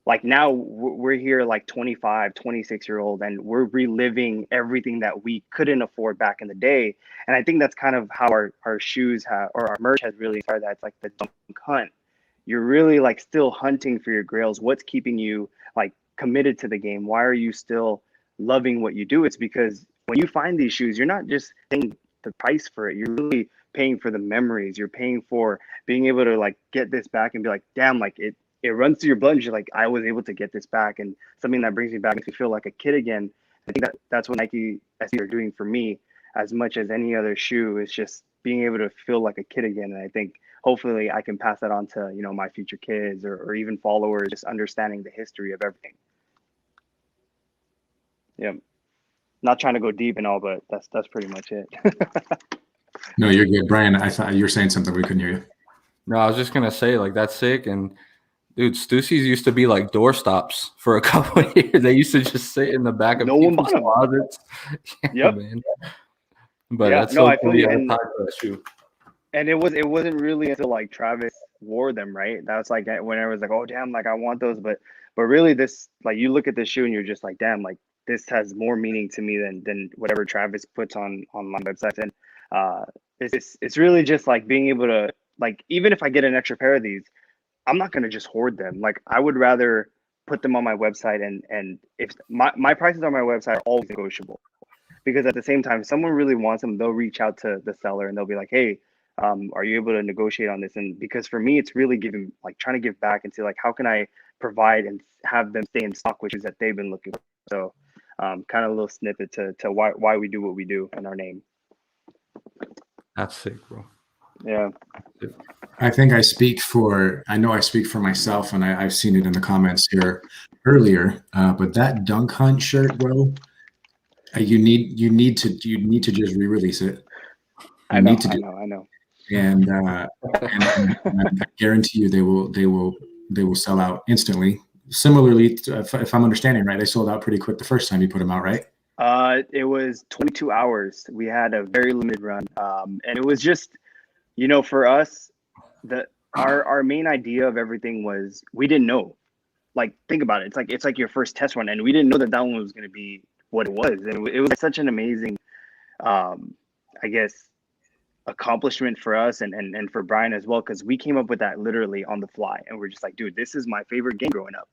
Like, now we're here like 25, 26-year-old, and we're reliving everything that we couldn't afford back in the day. And I think that's kind of how our shoes have, or our merch has really started. That's like the dunk hunt. You're really like still hunting for your grails. What's keeping you like committed to the game? Why are you still loving what you do? It's because when you find these shoes, you're not just paying the price for it. You're really paying for the memories. You're paying for being able to like get this back and be like, damn, like it runs through your blood. And you're like, I was able to get this back, and something that brings me back, makes me feel like a kid again. I think that's what Nike SB are doing for me as much as any other shoe. Is just being able to feel like a kid again. And I think hopefully I can pass that on to, you know, my future kids or even followers, just understanding the history of everything. Yeah. Not trying to go deep and all, but that's pretty much it. No, you're good. Brian, I thought you were saying something. We couldn't hear you. No, I was just gonna say, like, that's sick. And dude, Stussy's used to be like door stops for a couple of years. They used to just sit in the back of people's closets. Yeah, man. But yeah, that's so I feel cool. you. And it wasn't really until like Travis wore them, right? That's like when I was like, oh damn, like I want those. But really, this, like, you look at this shoe and you're just like, damn, like this has more meaning to me than whatever Travis puts on my website. And it's really just like being able to, like, even if I get an extra pair of these, I'm not gonna just hoard them. Like, I would rather put them on my website, and if my prices on my website are always negotiable. because at the same time, if someone really wants them, they'll reach out to the seller and they'll be like, hey, are you able to negotiate on this? And because for me, it's really giving, like, trying to give back and see, like, how can I provide and have them stay in stock, which is that they've been looking for. So kind of a little snippet to why we do what we do in our name. That's sick, bro. Yeah. I think I speak for myself, and I've seen it in the comments here earlier. But that Dunk Hunt shirt, bro, you need to just re-release it. I know. And I guarantee you they will sell out instantly. Similarly, if I'm understanding right, they sold out pretty quick the first time you put them out, right? It was 22 hours. We had a very limited run, and it was just, for us, our main idea of everything was we didn't know. Like, think about it. It's like your first test run, and we didn't know that one was going to be what it was. And it was such an amazing, I guess, accomplishment for us and for Brian as well, because we came up with that literally on the fly, and we're just like, dude, this is my favorite game growing up.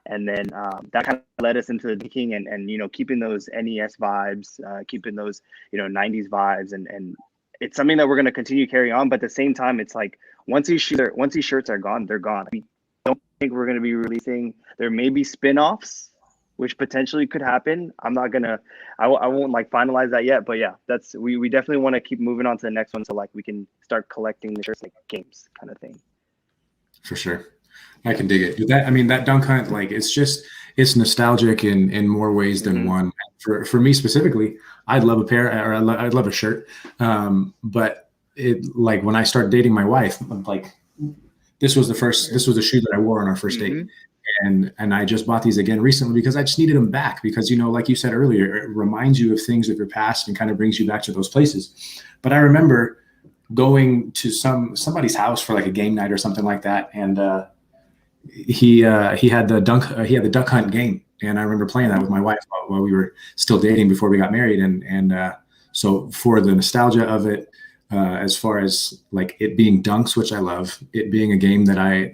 And then that kind of led us into the thinking and keeping those NES vibes, keeping those 90s vibes, and it's something that we're going to continue to carry on. But at the same time, it's like once these shirts are gone, they're gone. We don't think we're going to be releasing. There may be spin-offs, which potentially could happen. I won't like finalize that yet, but yeah, we definitely want to keep moving on to the next one, so like we can start collecting the shirts like games kind of thing. For sure. I can dig it. That Dunk Hunt, like, it's nostalgic in more ways than one. For me specifically, I'd love a pair, or I'd love a shirt. But it, like, when I started dating my wife, like, this was the shoe that I wore on our first date. And I just bought these again recently because I just needed them back because, like you said earlier, it reminds you of things of your past and kind of brings you back to those places. But I remember going to somebody's house for like a game night or something like that. And he had the Duck Hunt game. And I remember playing that with my wife while we were still dating before we got married. And so for the nostalgia of it, as far as like it being dunks, which I love, it being a game that I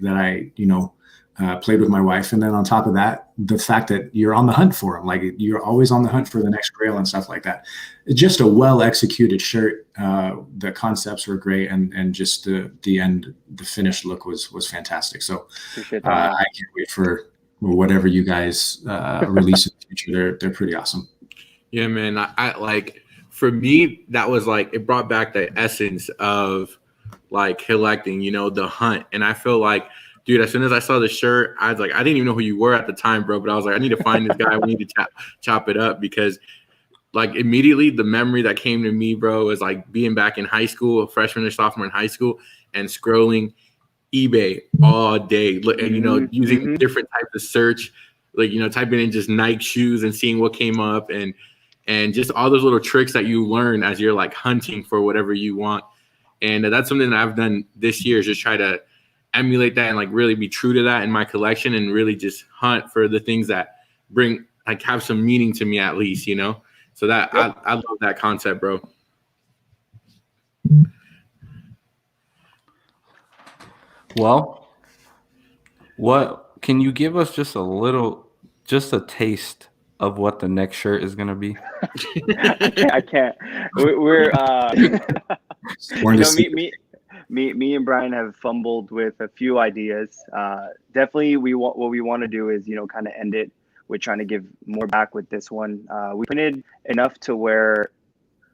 played with my wife. And then on top of that, the fact that you're on the hunt for them, like you're always on the hunt for the next grail and stuff like that. It's just a well executed shirt. The concepts were great. And just the finished look was fantastic. So I can't wait for whatever you guys release in the future. They're pretty awesome. Yeah, man. I like, for me, that was like, it brought back the essence of like collecting, the hunt. And I feel like, dude, as soon as I saw the shirt, I was like, I didn't even know who you were at the time, bro. But I was like, I need to find this guy. We need to chop it up, because like immediately the memory that came to me, bro, was like being back in high school, a freshman or sophomore in high school, and scrolling eBay all day, and using different types of search, like typing in just Nike shoes and seeing what came up, and just all those little tricks that you learn as you're like hunting for whatever you want. And that's something that I've done this year, is just try to emulate that and like really be true to that in my collection, and really just hunt for the things that bring, like, have some meaning to me at least, so that I love that concept, bro. Well, what can you give us just a taste of what the next shirt is going to be? I can't. We're me and Brian have fumbled with a few ideas. Definitely what we want to do is, kind of end it with trying to give more back with this one. We printed enough to where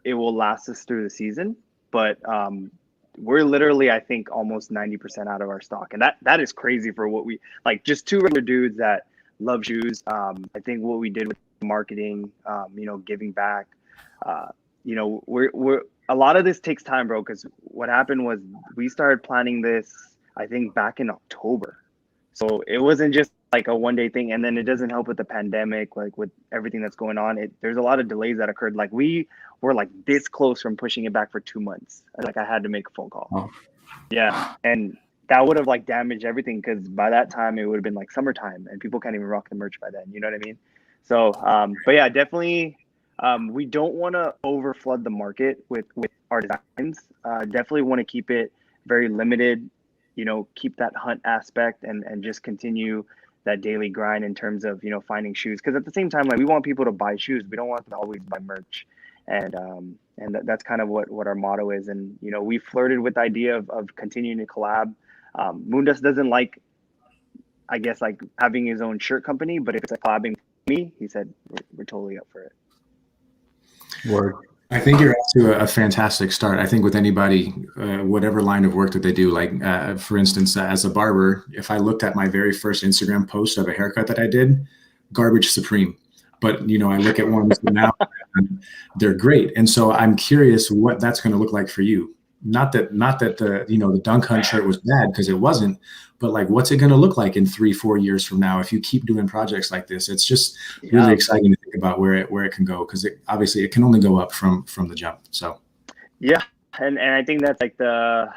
it will last us through the season, but we're literally, I think, almost 90% out of our stock. And that is crazy for what we, like, just two regular dudes that love shoes. I think what we did with marketing, giving back, we're a lot of this takes time, bro, because what happened was we started planning this, I think, back in October. So it wasn't just like a one-day thing. And then it doesn't help with the pandemic, like with everything that's going on. There's a lot of delays that occurred. Like we were like this close from pushing it back for 2 months. Like I had to make a phone call. Oh. Yeah. And that would have like damaged everything, because by that time it would have been like summertime and people can't even rock the merch by then. You know what I mean? So, but yeah, definitely. We don't want to overflood the market with our designs. Definitely want to keep it very limited, keep that hunt aspect and just continue that daily grind in terms of, you know, finding shoes. Because at the same time, like, we want people to buy shoes. We don't want them to always buy merch. And that's kind of what our motto is. And, you know, we flirted with the idea of continuing to collab. Moondust doesn't like, I guess, like having his own shirt company, but if it's a collabing with me, he said we're totally up for it. Word. I think you're off to a fantastic start. I think with anybody, whatever line of work that they do, like for instance, as a barber, if I looked at my very first Instagram post of a haircut that I did, garbage supreme. But, you know, I look at ones now, and they're great. And so I'm curious what that's going to look like for you. Not that the, you know, the Dunk Hunt shirt was bad, because it wasn't, but like, what's it going to look like in 3-4 years from now if you keep doing projects like this? It's just really exciting to think about where it can go, because obviously it can only go up from the jump. So yeah, and I think that's like the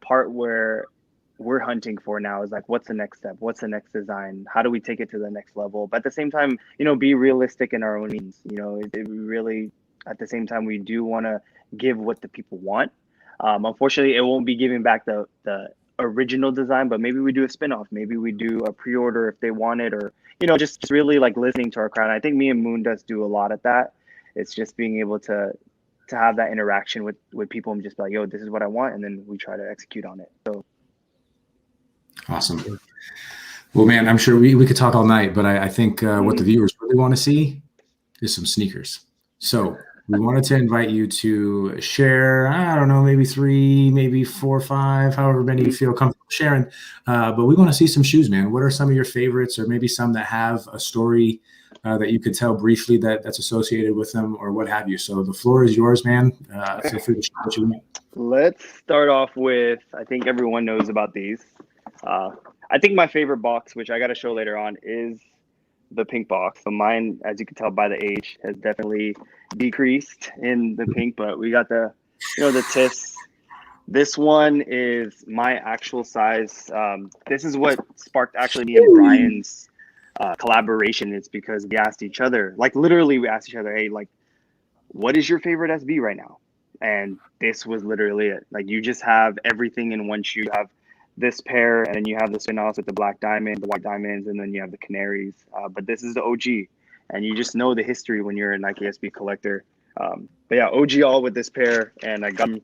part where we're hunting for now is like, what's the next step? What's the next design? How do we take it to the next level? But at the same time, you know, be realistic in our own means. You know, it really, at the same time, we do want to give what the people want. Unfortunately, it won't be giving back the original design, but maybe we do a spinoff. Maybe we do a pre-order if they want it, or, you know, just really like listening to our crowd. I think me and Moondust do a lot at that. It's just being able to have that interaction with people and just be like, yo, this is what I want, and then we try to execute on it. So awesome. Well, man, I'm sure we could talk all night, but I think what the viewers really want to see is some sneakers. So we wanted to invite you to share, I don't know, maybe 3, maybe 4 or 5, however many you feel comfortable sharing. But we want to see some shoes, man. What are some of your favorites, or maybe some that have a story that you could tell briefly that's associated with them, or what have you? So the floor is yours, man. Feel free to share what you want. Let's start off with, I think everyone knows about these. I think my favorite box, which I got to show later on, is the pink box. So mine, as you can tell by the age, has definitely decreased in the pink, but we got the, you know, the tips. This one is my actual size. This is what sparked actually me and Brian's collaboration. It's because we asked each other, like literally we asked each other, hey, like, what is your favorite SB right now? And this was literally it. Like, you just have everything in one shoe. You have this pair, and then you have the spin-offs with the black diamond, the white diamonds, and then you have the canaries. But this is the OG, and you just know the history when you're a Nike SB collector. But yeah, OG all with this pair, and I got them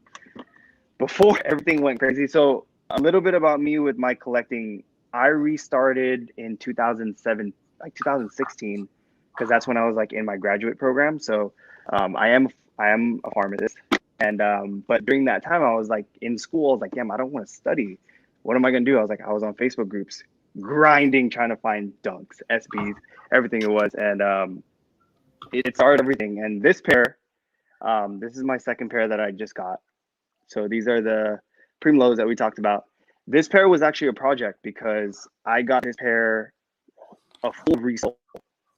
before everything went crazy. So a little bit about me with my collecting. I restarted in 2016, because that's when I was like in my graduate program. So I am a pharmacist, and but during that time I was like in school. I was like, damn, I don't want to study. What am I gonna do? I was on Facebook groups, grinding, trying to find Dunks, SBs, everything it was, and it started everything. And this pair, this is my second pair that I just got. So these are the Primlos that we talked about. This pair was actually a project, because I got this pair a full resole,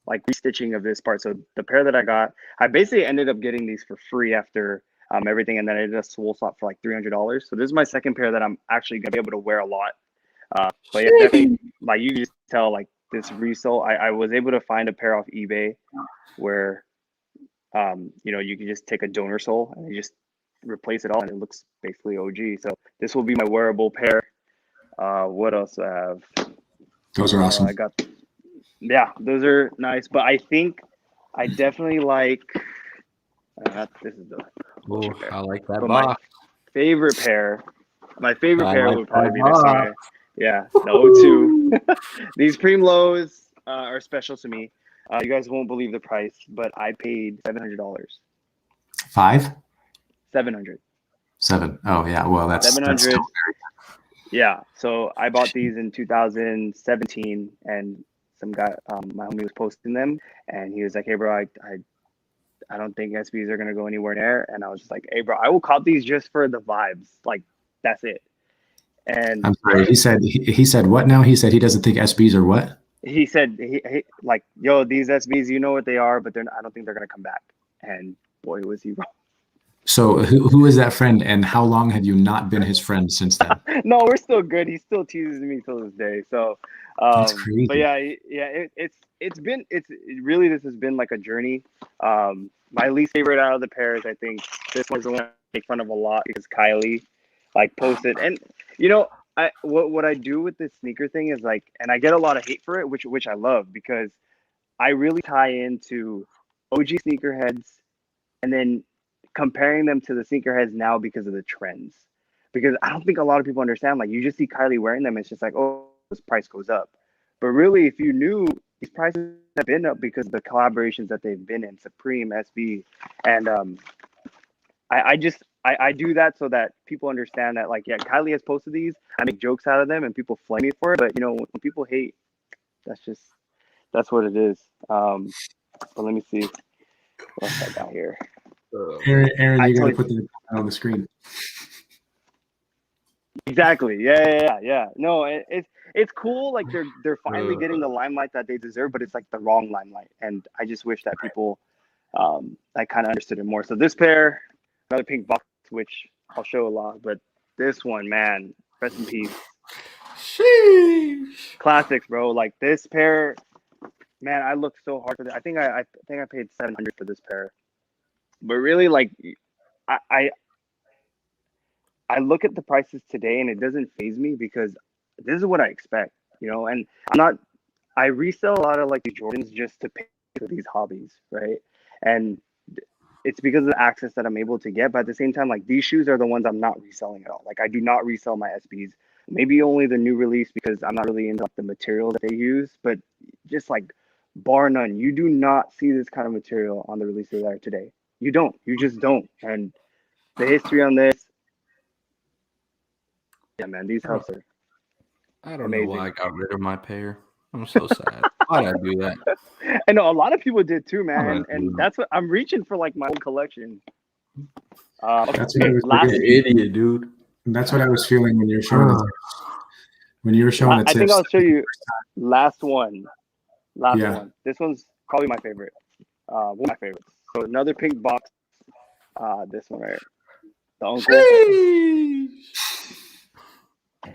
like restitching of this part. So the pair that I got, I basically ended up getting these for free after everything, and then I did a swole swap for like $300. So this is my second pair that I'm actually gonna be able to wear a lot. But yeah, definitely, like, you can just tell, like, this resole, I was able to find a pair off eBay where you know, you can just take a donor sole and you just replace it all, and it looks basically OG. So this will be my wearable pair. What else do I have? Those are awesome. Yeah, those are nice. But I think I definitely like this is the pair. I like that but box. my favorite pair would probably be this one. Yeah, the O2. These Primlos are special to me. You guys won't believe the price, but I paid $700. 5? 700. 7. Oh yeah. Well, that's 700. Yeah. So I bought these in 2017, and some guy, my homie, was posting them, and he was like, "Hey, bro, I don't think SBs are gonna go anywhere near." And I was just like, "Hey, bro, I will cop these just for the vibes. Like, that's it." And I'm sorry. He said what now? He said he doesn't think SBs are what? He said he like, yo, these SBs, you know what they are, but I don't think they're gonna come back. And boy, was he wrong. So who is that friend, and how long have you not been his friend since then? No, we're still good. He still teases me till this day. So, that's crazy. But yeah, really, this has been like a journey. My least favorite out of the pairs, I think this one's the one I make fun of a lot, because Kylie like posted, and you know, what I do with this sneaker thing is like, and I get a lot of hate for it, which I love because I really tie into OG sneakerheads and then comparing them to the sneakerheads now because of the trends. Because I don't think a lot of people understand. Like you just see Kylie wearing them, it's just like, oh, this price goes up. But really, if you knew, these prices have been up because of the collaborations that they've been in, Supreme, SB, and I do that so that people understand that, like, yeah, Kylie has posted these. I make jokes out of them, and people flame me for it. But you know, when people hate, that's what it is. But let me see what else I got here. Aaron, you got to put the on the screen. Exactly. Yeah. No, it's cool. Like they're finally getting the limelight that they deserve, but it's like the wrong limelight. And I just wish that people I kind of understood it more. So this pair, another pink box, which I'll show a lot, but this one, man, rest in peace. Sheesh. Classics, bro. Like this pair, man, I looked so hard for this. I think I paid $700 for this pair. But really, like I look at the prices today and it doesn't faze me because this is what I expect, you know. And I resell a lot of like the Jordans just to pay for these hobbies, right? And it's because of the access that I'm able to get. But at the same time, like these shoes are the ones I'm not reselling at all. Like I do not resell my SBs. Maybe only the new release because I'm not really into like, the material that they use. But just like bar none, you do not see this kind of material on the releases that are today. You don't. You just don't. And the history on this, yeah, man, these huffs are I don't amazing. know why I got rid of my pair. I'm so sad. Why'd I do that? I know a lot of people did too, man. And that's what I'm reaching for, like my own collection. That's what I was last idiot, dude. And that's what I was feeling when you were showing it. When you were showing the tips. I think I'll show you last one. Yeah. One. This one's probably my favorite. One of my favorites. So another pink box. This one right here. The uncle.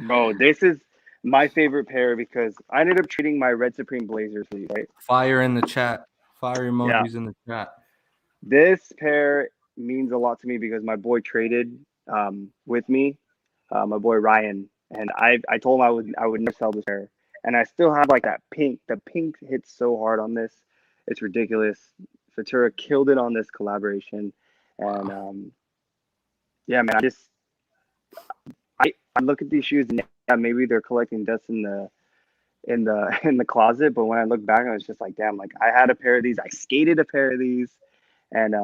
Bro, this is my favorite pair because I ended up trading my Red Supreme Blazers for these, right? Fire in the chat. Fire emojis in the chat. This pair means a lot to me because my boy traded with me, my boy Ryan, and I told him I would never sell this pair, and I still have like that pink. The pink hits so hard on this, it's ridiculous. Futura killed it on this collaboration, and yeah, man, I look at these shoes and yeah, maybe they're collecting dust in the closet, but when I look back, I was just like, damn, like I had a pair of these, I skated a pair of these, and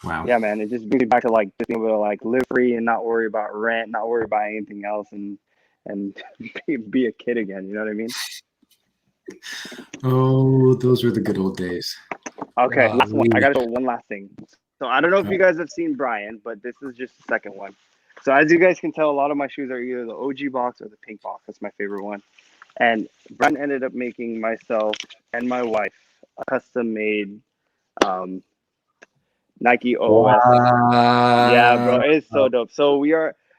wow, yeah, man, it just brings me back to like just being able to like live free and not worry about rent, not worry about anything else, and be a kid again. You know what I mean? Oh, those were the good old days. Okay, last one. I gotta show one last thing. So I don't know if you guys have seen Brian, but this is just the second one. So as you guys can tell, a lot of my shoes are either the OG box or the pink box. That's my favorite one. And Brian ended up making myself and my wife a custom-made Nike OOS. Yeah, bro, it's so dope. So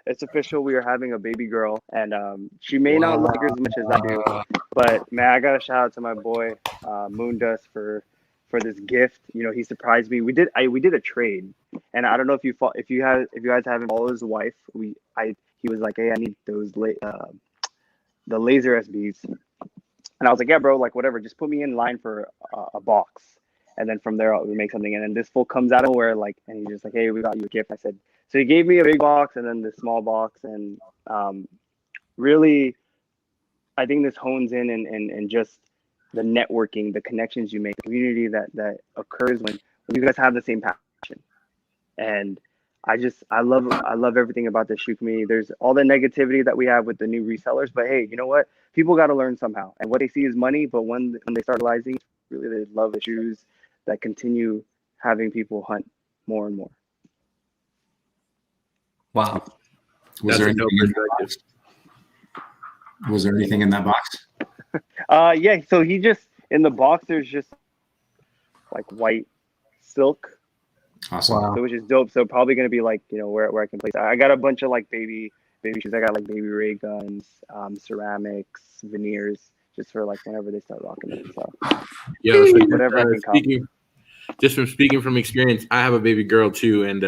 it's official. We are having a baby girl, and she may not like her as much as I do, but man, I gotta shout out to my boy Moondust for this gift. You know, he surprised me. We did a trade, and I don't know if you guys haven't followed his wife. He was like, hey, I need those the laser SBs, and I was like, yeah, bro, like whatever, just put me in line for a box, and then from there we make something. And then this fool comes out of nowhere, like, and he's just like, hey, we got you a gift. I said, so he gave me a big box and then this small box, and really, I think this hones in and just the networking, the connections you make, the community that occurs when you guys have the same passion. And I love everything about the shoe community. There's all the negativity that we have with the new resellers, but hey, you know what? People got to learn somehow, and what they see is money. But when they start realizing, really, they love the shoes that continue having people hunt more and more. Wow. Was there anything in that box? Yeah. So he just in the box. There's just like white silk. Awesome. Wow. So which is dope. So probably gonna be like, you know, where I can place. I got a bunch of like baby shoes. I got like baby ray guns, ceramics, veneers, just for like whenever they start rocking it. So yeah, so whatever I can cop. Just from speaking from experience, I have a baby girl too, and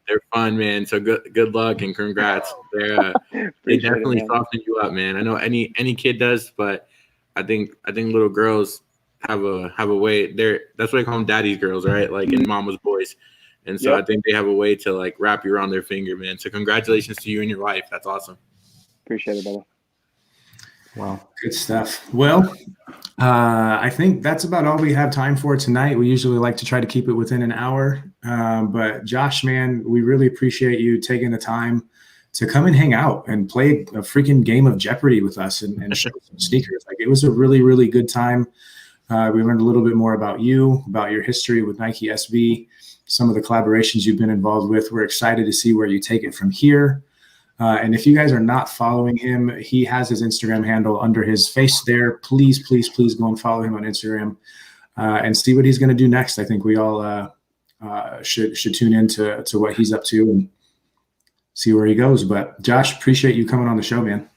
They're fun, man. So good luck and congrats. They Appreciate definitely it, man. soften you up, man. I know any kid does, but I think little girls have a way. That's why I call them daddy's girls, right? Like in mama's boys. And so Yep. I think they have a way to like wrap you around their finger, man. So congratulations to you and your wife. That's awesome. Appreciate it, brother. Wow. Good stuff. Well, I think that's about all we have time for tonight. We usually like to try to keep it within an hour. But Josh, man, we really appreciate you taking the time to come and hang out and play a freaking game of Jeopardy with us and show some sneakers. Like, it was a really, really good time. We learned a little bit more about you, about your history with Nike SB, some of the collaborations you've been involved with. We're excited to see where you take it from here. And if you guys are not following him, he has his Instagram handle under his face there. Please, please, please go and follow him on Instagram and see what he's going to do next. I think we all should tune in to what he's up to and see where he goes. But Josh, appreciate you coming on the show, man.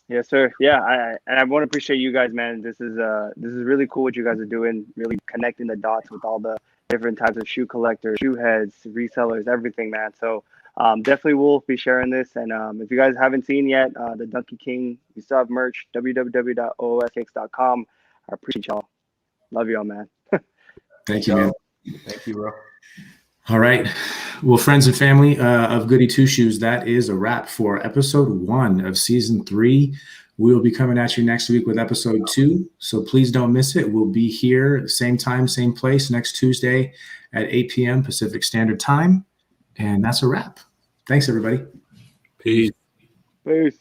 Yes, sir. Yeah, I want to appreciate you guys, man. This is really cool what you guys are doing. Really connecting the dots with all the different types of shoe collectors, shoe heads, resellers, everything, man. So definitely we'll be sharing this. And if you guys haven't seen yet, the Donkey King, we still have merch. www.ooskicks.com. I appreciate y'all. Love y'all, man. Thank you, man. Thank you, bro. All right. Well, friends and family of Goody Two Shoes, that is a wrap for episode 1 of season 3. We will be coming at you next week with episode 2. So please don't miss it. We'll be here same time, same place next Tuesday at 8 p.m. Pacific Standard Time. And that's a wrap. Thanks, everybody. Peace. Peace.